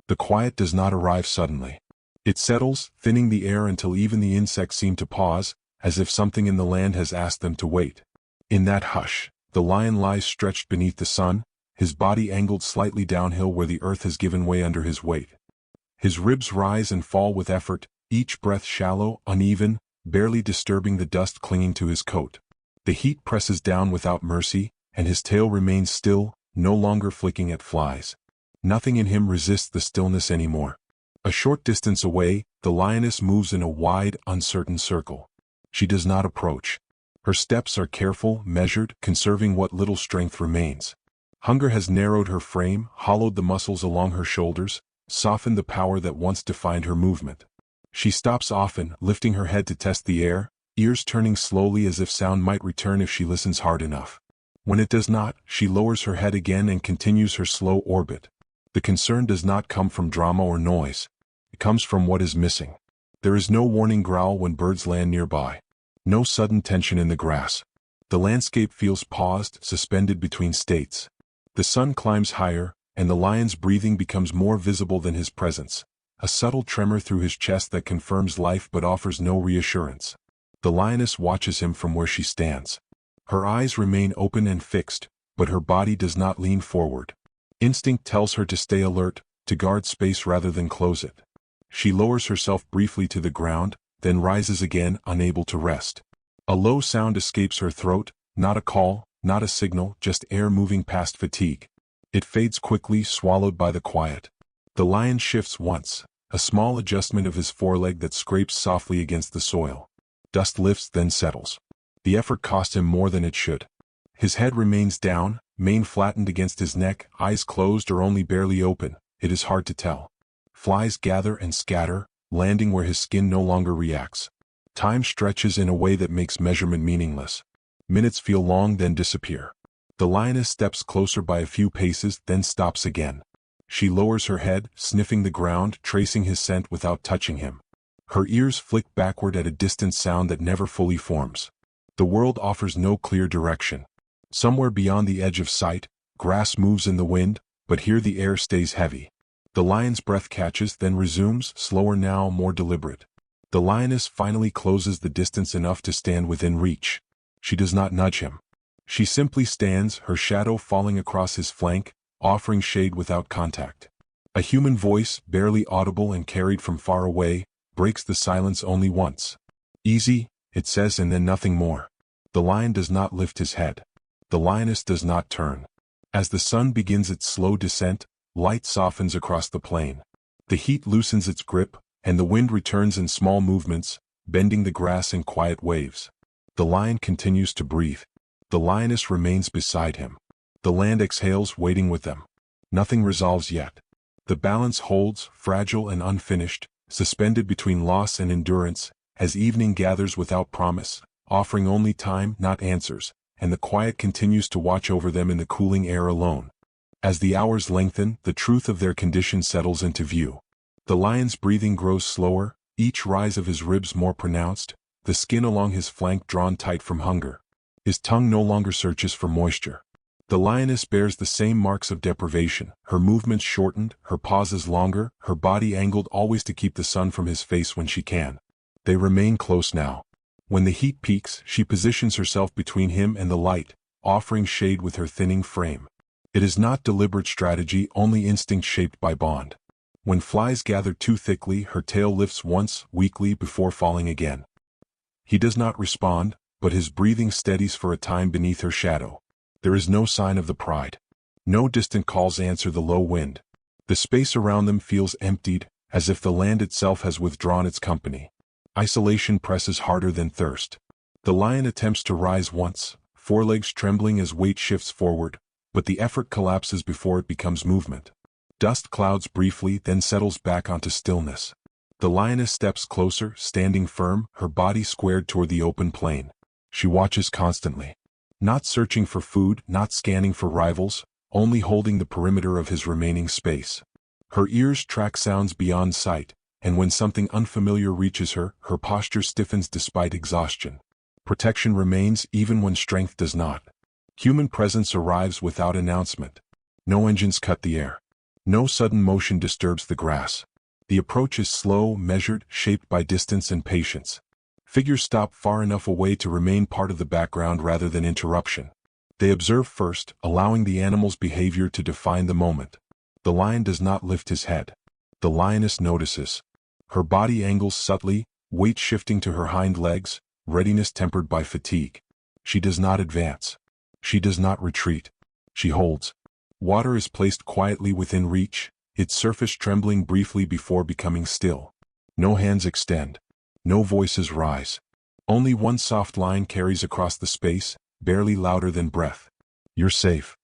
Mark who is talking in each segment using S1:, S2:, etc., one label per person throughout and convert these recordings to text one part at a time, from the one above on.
S1: The quiet does not arrive suddenly. It settles, thinning the air until even the insects seem to pause, as if something in the land has asked them to wait. In that hush, the lion lies stretched beneath the sun, his body angled slightly downhill where the earth has given way under his weight. His ribs rise and fall with effort, each breath shallow, uneven, barely disturbing the dust clinging to his coat. The heat presses down without mercy, and his tail remains still, no longer flicking at flies. Nothing in him resists the stillness anymore. A short distance away, the lioness moves in a wide, uncertain circle. She does not approach. Her steps are careful, measured, conserving what little strength remains. Hunger has narrowed her frame, hollowed the muscles along her shoulders, softened the power that once defined her movement. She stops often, lifting her head to test the air, ears turning slowly as if sound might return if she listens hard enough. When it does not, she lowers her head again and continues her slow orbit. The concern does not come from drama or noise. It comes from what is missing. There is no warning growl when birds land nearby. No sudden tension in the grass. The landscape feels paused, suspended between states. The sun climbs higher, and the lion's breathing becomes more visible than his presence. A subtle tremor through his chest that confirms life but offers no reassurance. The lioness watches him from where she stands. Her eyes remain open and fixed, but her body does not lean forward. Instinct tells her to stay alert, to guard space rather than close it. She lowers herself briefly to the ground, then rises again, unable to rest. A low sound escapes her throat, not a call, not a signal, just air moving past fatigue. It fades quickly, swallowed by the quiet. The lion shifts once, a small adjustment of his foreleg that scrapes softly against the soil. Dust lifts, then settles. The effort cost him more than it should. His head remains down, mane flattened against his neck, eyes closed or only barely open. It is hard to tell. Flies gather and scatter, landing where his skin no longer reacts. Time stretches in a way that makes measurement meaningless. Minutes feel long, then disappear. The lioness steps closer by a few paces, then stops again. She lowers her head, sniffing the ground, tracing his scent without touching him. Her ears flick backward at a distant sound that never fully forms. The world offers no clear direction. Somewhere beyond the edge of sight, grass moves in the wind, but here the air stays heavy. The lion's breath catches, then resumes, slower now, more deliberate. The lioness finally closes the distance enough to stand within reach. She does not nudge him. She simply stands, her shadow falling across his flank, offering shade without contact. A human voice, barely audible and carried from far away, breaks the silence only once. "Easy," it says, and then nothing more. The lion does not lift his head. The lioness does not turn. As the sun begins its slow descent, light softens across the plain. The heat loosens its grip, and the wind returns in small movements, bending the grass in quiet waves. The lion continues to breathe. The lioness remains beside him. The land exhales, waiting with them. Nothing resolves yet. The balance holds, fragile and unfinished, suspended between loss and endurance, as evening gathers without promise, offering only time, not answers, and the quiet continues to watch over them in the cooling air alone. As the hours lengthen, the truth of their condition settles into view. The lion's breathing grows slower, each rise of his ribs more pronounced, the skin along his flank drawn tight from hunger. His tongue no longer searches for moisture. The lioness bears the same marks of deprivation, her movements shortened, her pauses longer, her body angled always to keep the sun from his face when she can. They remain close now. When the heat peaks, she positions herself between him and the light, offering shade with her thinning frame. It is not deliberate strategy, only instinct shaped by bond. When flies gather too thickly, her tail lifts once, weakly, before falling again. He does not respond, but his breathing steadies for a time beneath her shadow. There is no sign of the pride. No distant calls answer the low wind. The space around them feels emptied, as if the land itself has withdrawn its company. Isolation presses harder than thirst. The lion attempts to rise once, forelegs trembling as weight shifts forward, but the effort collapses before it becomes movement. Dust clouds briefly, then settles back onto stillness. The lioness steps closer, standing firm, her body squared toward the open plain. She watches constantly. Not searching for food, not scanning for rivals, only holding the perimeter of his remaining space. Her ears track sounds beyond sight, and when something unfamiliar reaches her, her posture stiffens despite exhaustion. Protection remains even when strength does not. Human presence arrives without announcement. No engines cut the air. No sudden motion disturbs the grass. The approach is slow, measured, shaped by distance and patience. Figures stop far enough away to remain part of the background rather than interruption. They observe first, allowing the animal's behavior to define the moment. The lion does not lift his head. The lioness notices. Her body angles subtly, weight shifting to her hind legs, readiness tempered by fatigue. She does not advance. She does not retreat. She holds. Water is placed quietly within reach, its surface trembling briefly before becoming still. No hands extend. No voices rise. Only one soft line carries across the space, barely louder than breath. You're safe.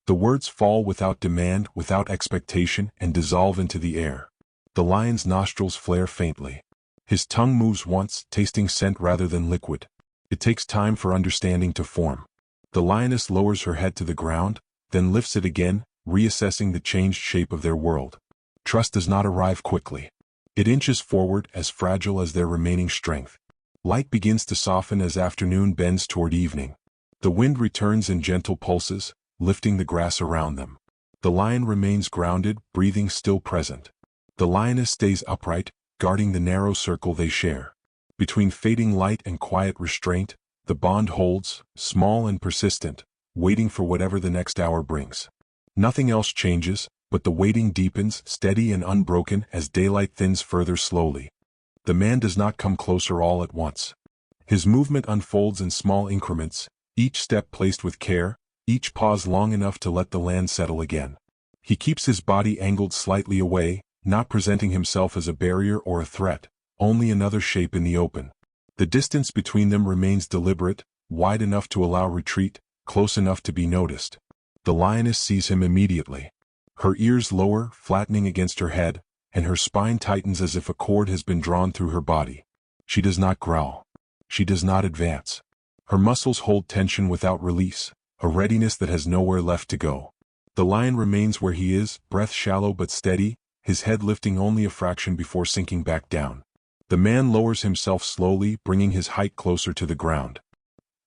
S1: The words fall without demand, without expectation, and dissolve into the air. The lion's nostrils flare faintly. His tongue moves once, tasting scent rather than liquid. It takes time for understanding to form. The lioness lowers her head to the ground, then lifts it again, reassessing the changed shape of their world. Trust does not arrive quickly. It inches forward, as fragile as their remaining strength. Light begins to soften as afternoon bends toward evening. The wind returns in gentle pulses, lifting the grass around them. The lion remains grounded, breathing still present. The lioness stays upright, guarding the narrow circle they share. Between fading light and quiet restraint, the bond holds, small and persistent, waiting for whatever the next hour brings. Nothing else changes, but the waiting deepens, steady and unbroken as daylight thins further slowly. The man does not come closer all at once. His movement unfolds in small increments, each step placed with care, each pause long enough to let the land settle again. He keeps his body angled slightly away, not presenting himself as a barrier or a threat, only another shape in the open. The distance between them remains deliberate, wide enough to allow retreat, close enough to be noticed. The lioness sees him immediately. Her ears lower, flattening against her head, and her spine tightens as if a cord has been drawn through her body. She does not growl. She does not advance. Her muscles hold tension without release, a readiness that has nowhere left to go. The lion remains where he is, breath shallow but steady, his head lifting only a fraction before sinking back down. The man lowers himself slowly, bringing his height closer to the ground.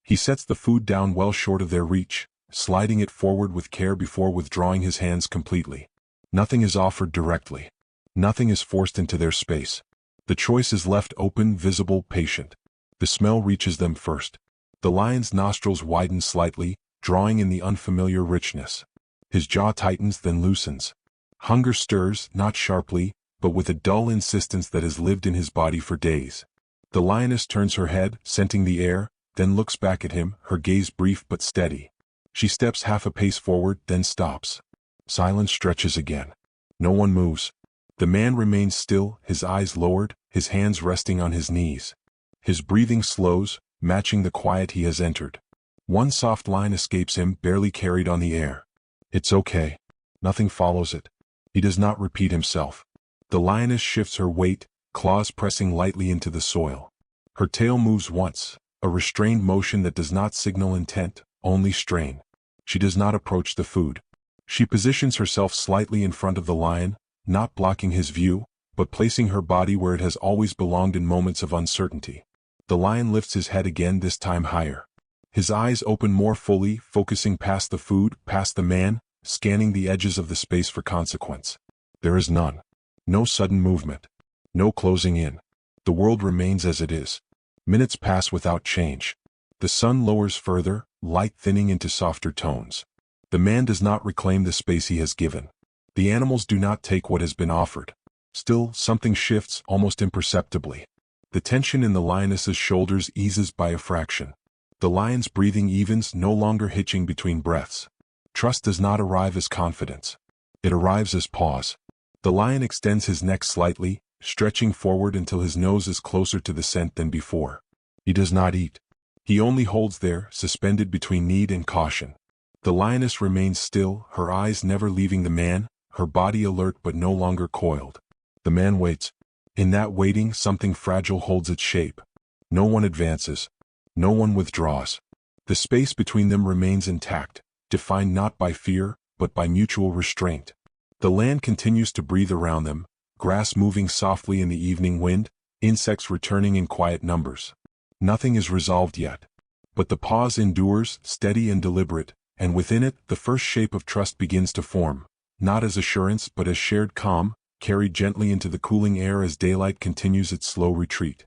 S1: He sets the food down well short of their reach, sliding it forward with care before withdrawing his hands completely. Nothing is offered directly. Nothing is forced into their space. The choice is left open, visible, patient. The smell reaches them first. The lion's nostrils widen slightly, drawing in the unfamiliar richness. His jaw tightens then loosens. Hunger stirs, not sharply, but with a dull insistence that has lived in his body for days. The lioness turns her head, scenting the air, then looks back at him, her gaze brief but steady. She steps half a pace forward, then stops. Silence stretches again. No one moves. The man remains still, his eyes lowered, his hands resting on his knees. His breathing slows, matching the quiet he has entered. One soft line escapes him, barely carried on the air. It's okay. Nothing follows it. He does not repeat himself. The lioness shifts her weight, claws pressing lightly into the soil. Her tail moves once, a restrained motion that does not signal intent, only strain. She does not approach the food. She positions herself slightly in front of the lion, not blocking his view, but placing her body where it has always belonged in moments of uncertainty. The lion lifts his head again, this time higher. His eyes open more fully, focusing past the food, past the man, scanning the edges of the space for consequence. There is none. No sudden movement. No closing in. The world remains as it is. Minutes pass without change. The sun lowers further, light thinning into softer tones. The man does not reclaim the space he has given. The animals do not take what has been offered. Still, something shifts, almost imperceptibly. The tension in the lioness's shoulders eases by a fraction. The lion's breathing evens, no longer hitching between breaths. Trust does not arrive as confidence. It arrives as pause. The lion extends his neck slightly, stretching forward until his nose is closer to the scent than before. He does not eat. He only holds there, suspended between need and caution. The lioness remains still, her eyes never leaving the man, her body alert but no longer coiled. The man waits. In that waiting, something fragile holds its shape. No one advances. No one withdraws. The space between them remains intact, defined not by fear, but by mutual restraint. The land continues to breathe around them, grass moving softly in the evening wind, insects returning in quiet numbers. Nothing is resolved yet. But the pause endures, steady and deliberate, and within it, the first shape of trust begins to form. not as assurance but as shared calm, carried gently into the cooling air as daylight continues its slow retreat.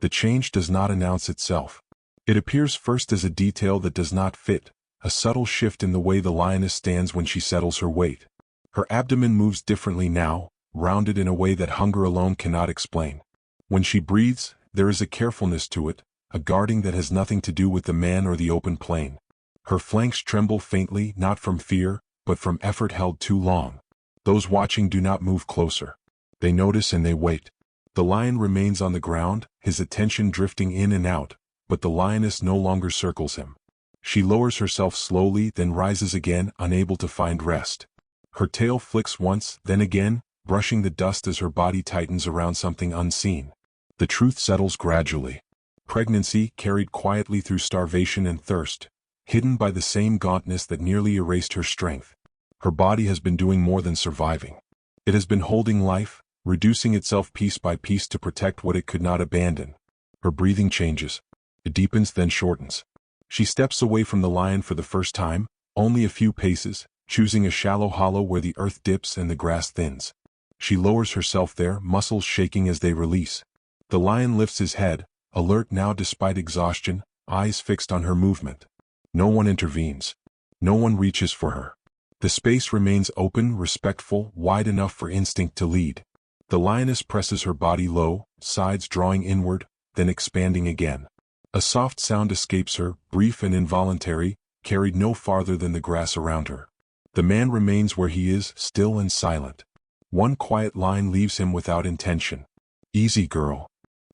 S1: The change does not announce itself. It appears first as a detail that does not fit, a subtle shift in the way the lioness stands when she settles her weight. Her abdomen moves differently now, rounded in a way that hunger alone cannot explain. When she breathes, there is a carefulness to it, a guarding that has nothing to do with the man or the open plain. Her flanks tremble faintly, not from fear, but from effort held too long. Those watching do not move closer. They notice and they wait. The lion remains on the ground, his attention drifting in and out, but the lioness no longer circles him. She lowers herself slowly, then rises again, unable to find rest. Her tail flicks once, then again, brushing the dust as her body tightens around something unseen. The truth settles gradually. Pregnancy carried quietly through starvation and thirst, hidden by the same gauntness that nearly erased her strength. Her body has been doing more than surviving. It has been holding life, reducing itself piece by piece to protect what it could not abandon. Her breathing changes. It deepens then shortens. She steps away from the lion for the first time, only a few paces, choosing a shallow hollow where the earth dips and the grass thins. She lowers herself there, muscles shaking as they release. The lion lifts his head, alert now despite exhaustion, eyes fixed on her movement. No one intervenes. No one reaches for her. The space remains open, respectful, wide enough for instinct to lead. The lioness presses her body low, sides drawing inward, then expanding again. A soft sound escapes her, brief and involuntary, carried no farther than the grass around her. The man remains where he is, still and silent. One quiet line leaves him without intention. Easy, girl.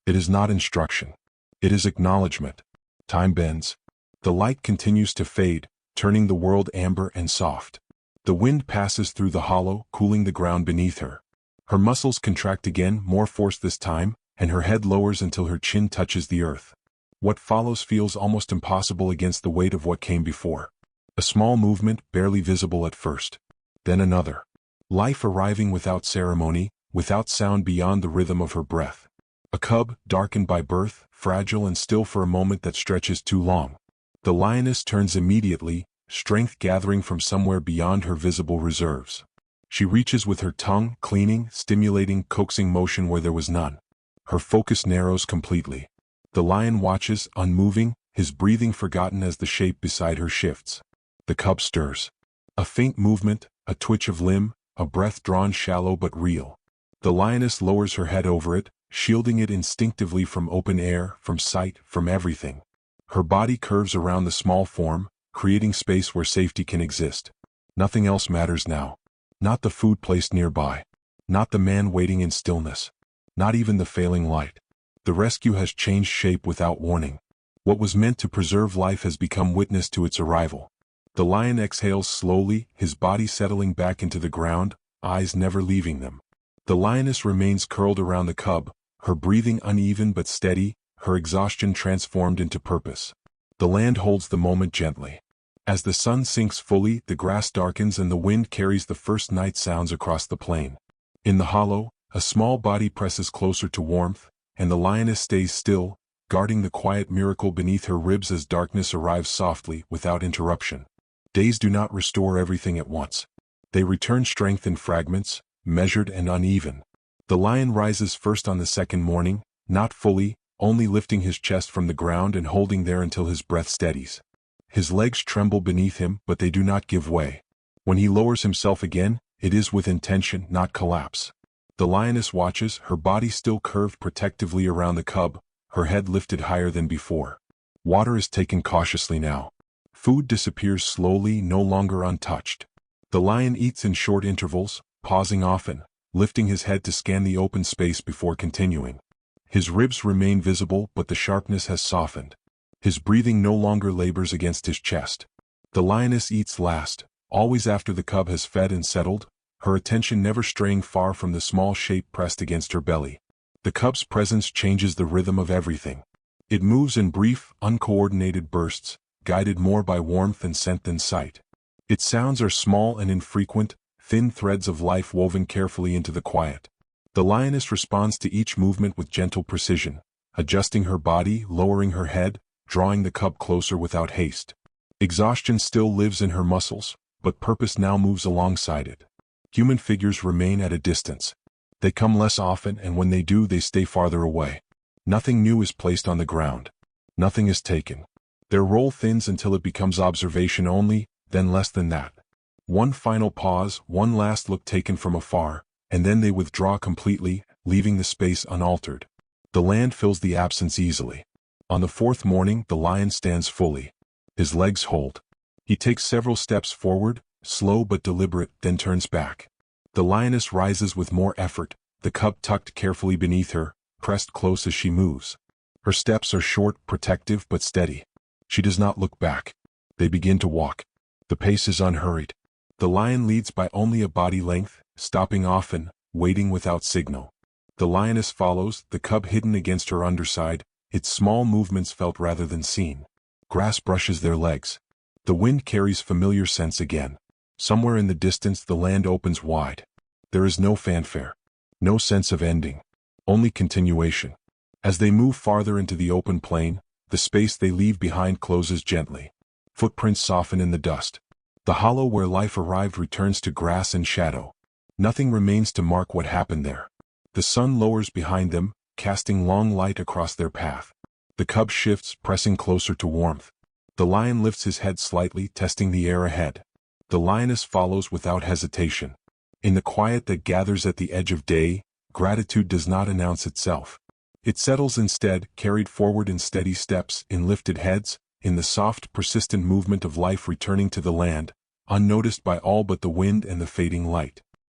S1: It is not instruction. It is acknowledgement. Time bends. The light continues to fade, turning the world amber and soft. The wind passes through the hollow, cooling the ground beneath her. Her muscles contract again, more force this time, and her head lowers until her chin touches the earth. What follows feels almost impossible against the weight of what came before. A small movement, barely visible at first. Then another. Life arriving without ceremony, without sound beyond the rhythm of her breath. A cub, darkened by birth, fragile and still for a moment that stretches too long. The lioness turns immediately, strength gathering from somewhere beyond her visible reserves. She reaches with her tongue, cleaning, stimulating, coaxing motion where there was none. Her focus narrows completely. The lion watches, unmoving, his breathing forgotten as the shape beside her shifts. The cub stirs. A faint movement, a twitch of limb, a breath drawn shallow but real. The lioness lowers her head over it, shielding it instinctively from open air, from sight, from everything. Her body curves around the small form, creating space where safety can exist. Nothing else matters now. Not the food placed nearby. Not the man waiting in stillness. Not even the failing light. The rescue has changed shape without warning. What was meant to preserve life has become witness to its arrival. The lion exhales slowly, his body settling back into the ground, eyes never leaving them. The lioness remains curled around the cub, her breathing uneven but steady, her exhaustion transformed into purpose. The land holds the moment gently. As the sun sinks fully, the grass darkens and the wind carries the first night sounds across the plain. In the hollow, a small body presses closer to warmth, and the lioness stays still, guarding the quiet miracle beneath her ribs as darkness arrives softly, without interruption. Days do not restore everything at once. They return strength in fragments, measured and uneven. The lion rises first on the second morning, not fully, only lifting his chest from the ground and holding there until his breath steadies. His legs tremble beneath him, but they do not give way. When he lowers himself again, it is with intention, not collapse. The lioness watches, her body still curved protectively around the cub, her head lifted higher than before. Water is taken cautiously now. Food disappears slowly, no longer untouched. The lion eats in short intervals, pausing often, lifting his head to scan the open space before continuing. His ribs remain visible, but the sharpness has softened. His breathing no longer labors against his chest. The lioness eats last, always after the cub has fed and settled, her attention never straying far from the small shape pressed against her belly. The cub's presence changes the rhythm of everything. It moves in brief, uncoordinated bursts, guided more by warmth and scent than sight. Its sounds are small and infrequent, thin threads of life woven carefully into the quiet. The lioness responds to each movement with gentle precision, adjusting her body, lowering her head, drawing the cub closer without haste. Exhaustion still lives in her muscles, but purpose now moves alongside it. Human figures remain at a distance. They come less often, and when they do, they stay farther away. Nothing new is placed on the ground. Nothing is taken. Their role thins until it becomes observation only, then less than that. One final pause, one last look taken from afar, and then they withdraw completely, leaving the space unaltered. The land fills the absence easily. On the fourth morning, the lion stands fully. His legs hold. He takes several steps forward, slow but deliberate, then turns back. The lioness rises with more effort, the cub tucked carefully beneath her, pressed close as she moves. Her steps are short, protective, but steady. She does not look back. They begin to walk. The pace is unhurried. The lion leads by only a body length, stopping often, waiting without signal. The lioness follows, the cub hidden against her underside, its small movements felt rather than seen. Grass brushes their legs. The wind carries familiar scents again. Somewhere in the distance the land opens wide. There is no fanfare. No sense of ending. Only continuation. As they move farther into the open plain, the space they leave behind closes gently. Footprints soften in the dust. The hollow where life arrived returns to grass and shadow. Nothing remains to mark what happened there. The sun lowers behind them, casting long light across their path. The cub shifts, pressing closer to warmth. The lion lifts his head slightly, testing the air ahead. The lioness follows without hesitation. In the quiet that gathers at the edge of day, gratitude does not announce itself. It settles instead, carried forward in steady steps, in lifted heads, in the soft, persistent movement of life returning to the land, unnoticed by all but the wind and the fading light.